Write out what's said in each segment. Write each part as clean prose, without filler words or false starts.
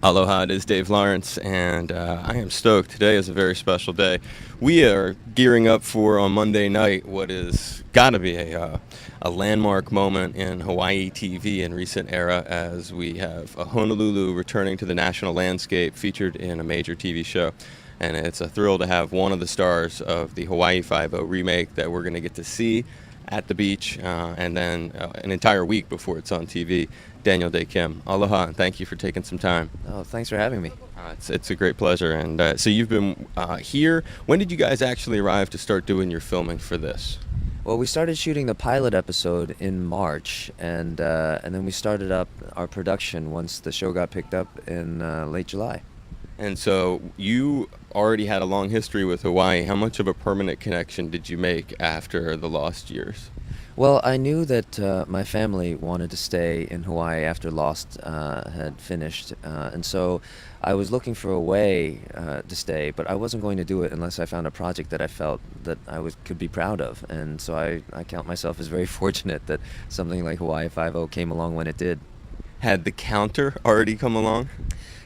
Aloha, it is Dave Lawrence, and I am stoked. Today is a very special day. We are gearing up for, on Monday night, what is got to be a landmark moment in Hawaii TV in recent era, as we have Honolulu returning to the national landscape featured in a major TV show. And it's a thrill to have one of the stars of the Hawaii Five-0 remake that we're going to get to see at the beach, and then an entire week before it's on TV. Daniel Dae Kim, aloha, and thank you for taking some time. Oh, thanks for having me. It's a great pleasure. And so you've been here. When did you guys actually arrive to start doing your filming for this? Well, we started shooting the pilot episode in March, and then we started up our production once the show got picked up in late July. And so you already had a long history with Hawaii. How much of a permanent connection did you make after the lost years? Well, I knew that my family wanted to stay in Hawaii after Lost had finished, and so I was looking for a way to stay, but I wasn't going to do it unless I found a project that I felt that could be proud of. And so I count myself as very fortunate that something like Hawaii Five-0 came along when it did. Had the counter already come along?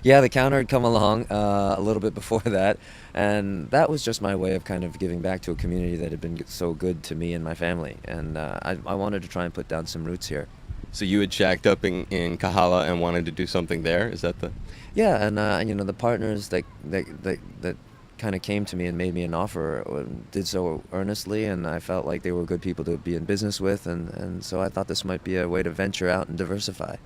Yeah, the counter had come along a little bit before that, and that was just my way of kind of giving back to a community that had been so good to me and my family, and I wanted to try and put down some roots here. So you had shacked up in Kahala and wanted to do something there? Is that the... Yeah, and the partners that kind of came to me and made me an offer did so earnestly, and I felt like they were good people to be in business with, and so I thought this might be a way to venture out and diversify.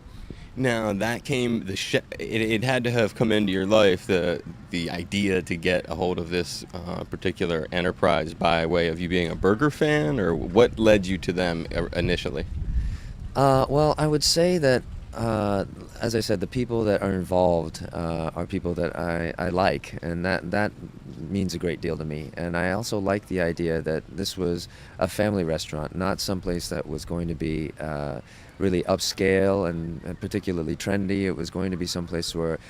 Now that came it had to have come into your life, the idea to get a hold of this particular enterprise by way of you being a burger fan, or what led you to them initially? Well, I would say that as I said, the people that are involved are people that I like, and that means a great deal to me. And I also like the idea that this was a family restaurant, not someplace that was going to be really upscale and particularly trendy. It was going to be someplace where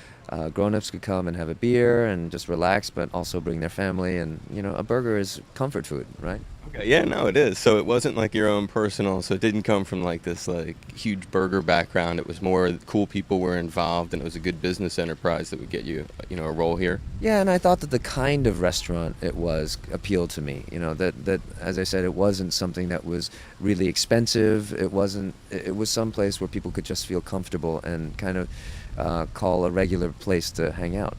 grown-ups could come and have a beer and just relax, but also bring their family. And a burger is comfort food, right? Okay, yeah, no, it is. So it wasn't like your own personal, so it didn't come from like this huge burger background. It was more cool people were involved, and it was a good business enterprise that would get you, a role here. Yeah, and I thought that the kind of restaurant it was appealed to me. That as I said, it wasn't something that was really expensive. It was some place where people could just feel comfortable and kind of call a regular place to hang out.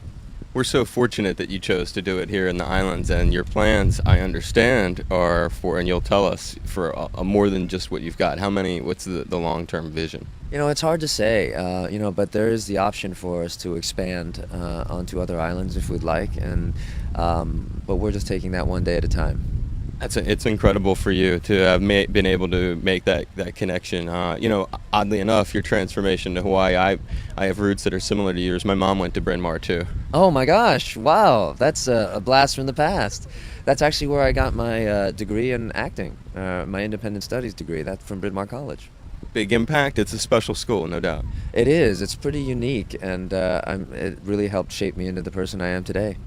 We're so fortunate that you chose to do it here in the islands, and your plans, I understand, are for, and you'll tell us, for a more than just what you've got. What's the long-term vision? It's hard to say, but there is the option for us to expand onto other islands if we'd like, but we're just taking that one day at a time. It's incredible for you to have been able to make that connection. Oddly enough, your transformation to Hawaii, I have roots that are similar to yours. My mom went to Bryn Mawr too. Oh my gosh, wow, that's a blast from the past. That's actually where I got my degree in acting, my independent studies degree. That's from Bryn Mawr College. Big impact. It's a special school, no doubt. It is. It's pretty unique, and it really helped shape me into the person I am today.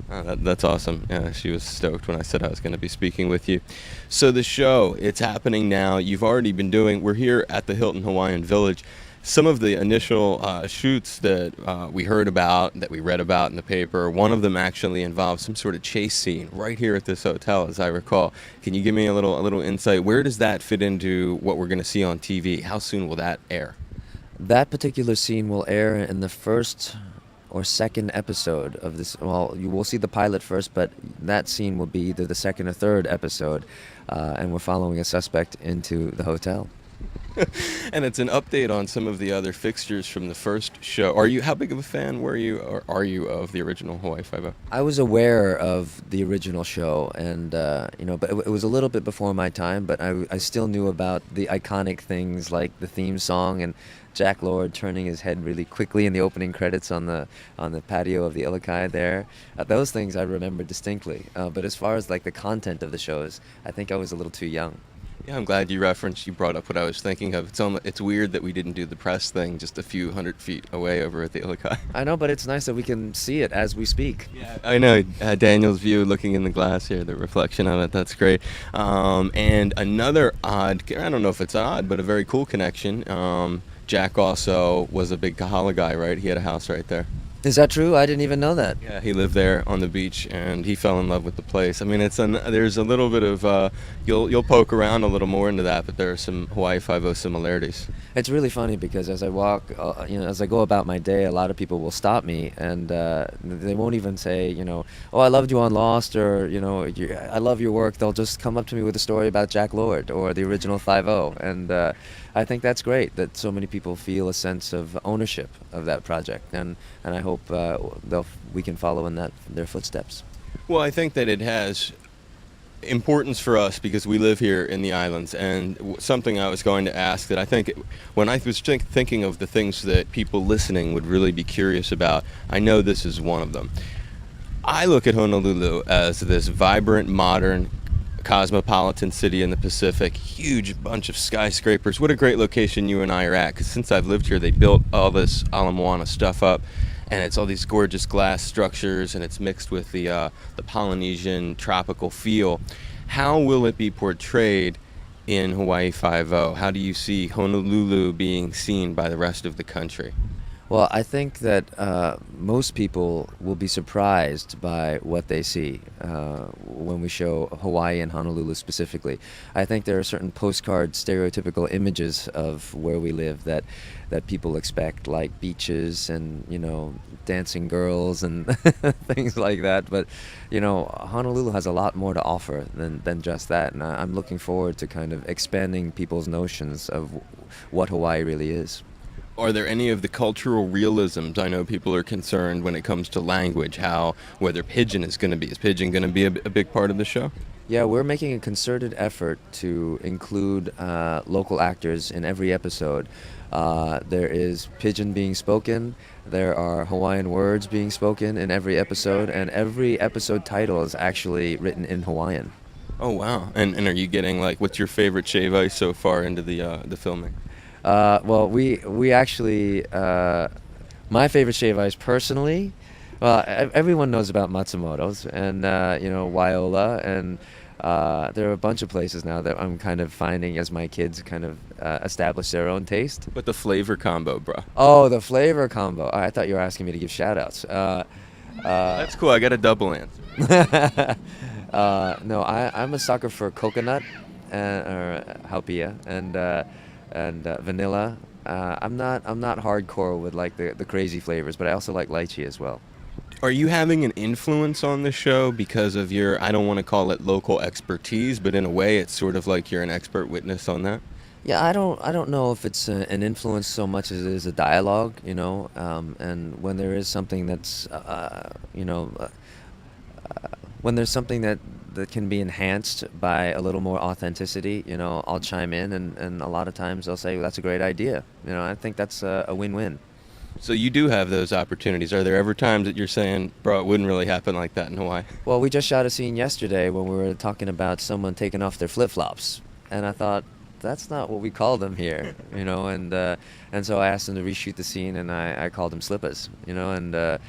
Oh, that's awesome. Yeah, she was stoked when I said I was going to be speaking with you. So the show, it's happening now. You've already been we're here at the Hilton Hawaiian Village. Some of the initial shoots that we heard about, that we read about in the paper, one of them actually involved some sort of chase scene right here at this hotel, as I recall. Can you give me a little insight? Where does that fit into what we're going to see on TV? How soon will that air? That particular scene will air in the first or second episode of this. Well, you will see the pilot first, but that scene will be either the second or third episode, and we're following a suspect into the hotel. And it's an update on some of the other fixtures from the first show. How big of a fan were you, or are you, of the original Hawaii Five-0? I was aware of the original show, and but it was a little bit before my time. But I still knew about the iconic things like the theme song and Jack Lord turning his head really quickly in the opening credits on the patio of the Ilokai there. Those things I remember distinctly. But as far as like the content of the shows, I think I was a little too young. Yeah, I'm glad you brought up what I was thinking of. It's weird that we didn't do the press thing just a few hundred feet away over at the Ilokai. I know, but it's nice that we can see it as we speak. Yeah, I know. Daniel's view looking in the glass here, the reflection of it, that's great. And another odd, I don't know if it's odd, but a very cool connection. Jack also was a big Kahala guy, right? He had a house right there. Is that true? I didn't even know that. Yeah, he lived there on the beach, and he fell in love with the place. I mean, there's a little bit of you'll poke around a little more into that, but there are some Hawaii Five-O similarities. It's really funny because as I walk, as I go about my day, a lot of people will stop me and they won't even say, oh, I loved you on Lost, or I love your work. They'll just come up to me with a story about Jack Lord or the original 5-0, and I think that's great that so many people feel a sense of ownership of that project, and I hope we can follow in their footsteps. Well, I think that it has importance for us because we live here in the islands, and something I was going to ask that I think when I was thinking of the things that people listening would really be curious about, I know this is one of them. I look at Honolulu as this vibrant, modern, cosmopolitan city in the Pacific, huge bunch of skyscrapers. What a great location you and I are at, because since I've lived here, they built all this Ala Moana stuff up, and it's all these gorgeous glass structures, and it's mixed with the Polynesian tropical feel. How will it be portrayed in Hawaii Five-O? How do you see Honolulu being seen by the rest of the country? Well, I think that most people will be surprised by what they see when we show Hawaii and Honolulu specifically. I think there are certain postcard stereotypical images of where we live that people expect, like beaches and, dancing girls and things like that. But, Honolulu has a lot more to offer than just that. And I'm looking forward to kind of expanding people's notions of what Hawaii really is. Are there any of the cultural realisms? I know people are concerned when it comes to language, whether Pidgin is going to be. Is Pidgin going to be a big part of the show? Yeah, we're making a concerted effort to include local actors in every episode. There is Pidgin being spoken, there are Hawaiian words being spoken in every episode, and every episode title is actually written in Hawaiian. Oh, wow. And are you getting, what's your favorite shave ice so far into the filming? Well, we actually, my favorite shave ice personally, well, everyone knows about Matsumoto's and, Wyola, and there are a bunch of places now that I'm kind of finding as my kids kind of establish their own taste. But the flavor combo, bro. Oh, the flavor combo. I thought you were asking me to give shout-outs. That's cool. I got a double answer. No, I'm a sucker for coconut or haupia and vanilla. I'm not hardcore with the crazy flavors, but I also like lychee as well. Are you having an influence on the show because of your, I don't want to call it local expertise, but in a way it's sort of like you're an expert witness on that? Yeah, I don't know if it's an influence so much as it is a dialogue, and when there is something that's, when there's something that can be enhanced by a little more authenticity, I'll chime in, and a lot of times they'll say, well, that's a great idea. I think that's a win-win. So you do have those opportunities. Are there ever times that you're saying, bro, it wouldn't really happen like that in Hawaii? Well, we just shot a scene yesterday when we were talking about someone taking off their flip-flops, and I thought, that's not what we call them here, and so I asked them to reshoot the scene, and I called them slippers, and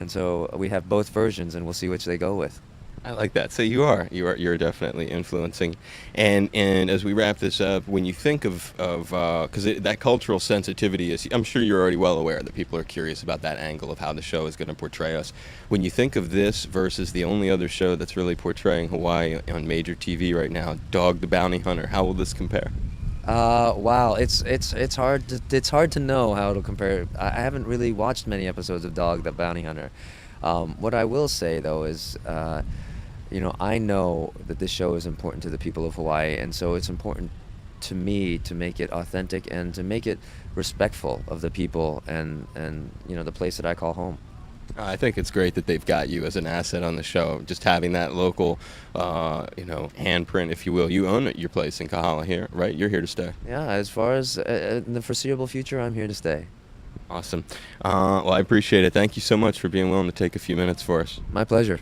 so we have both versions, and we'll see which they go with. I like that. So you're definitely influencing, and as we wrap this up, when you think of because that cultural sensitivity is, I'm sure you're already well aware that people are curious about that angle of how the show is going to portray us. When you think of this versus the only other show that's really portraying Hawaii on major TV right now, Dog the Bounty Hunter, how will this compare? Wow, it's hard to know how it'll compare. I haven't really watched many episodes of Dog the Bounty Hunter. What I will say though is, I know that this show is important to the people of Hawaii, and so it's important to me to make it authentic and to make it respectful of the people and the place that I call home. I think it's great that they've got you as an asset on the show. Just having that local, handprint, if you will. You own your place in Kahala here, right? You're here to stay. Yeah, as far as in the foreseeable future, I'm here to stay. Awesome. Well, I appreciate it. Thank you so much for being willing to take a few minutes for us. My pleasure.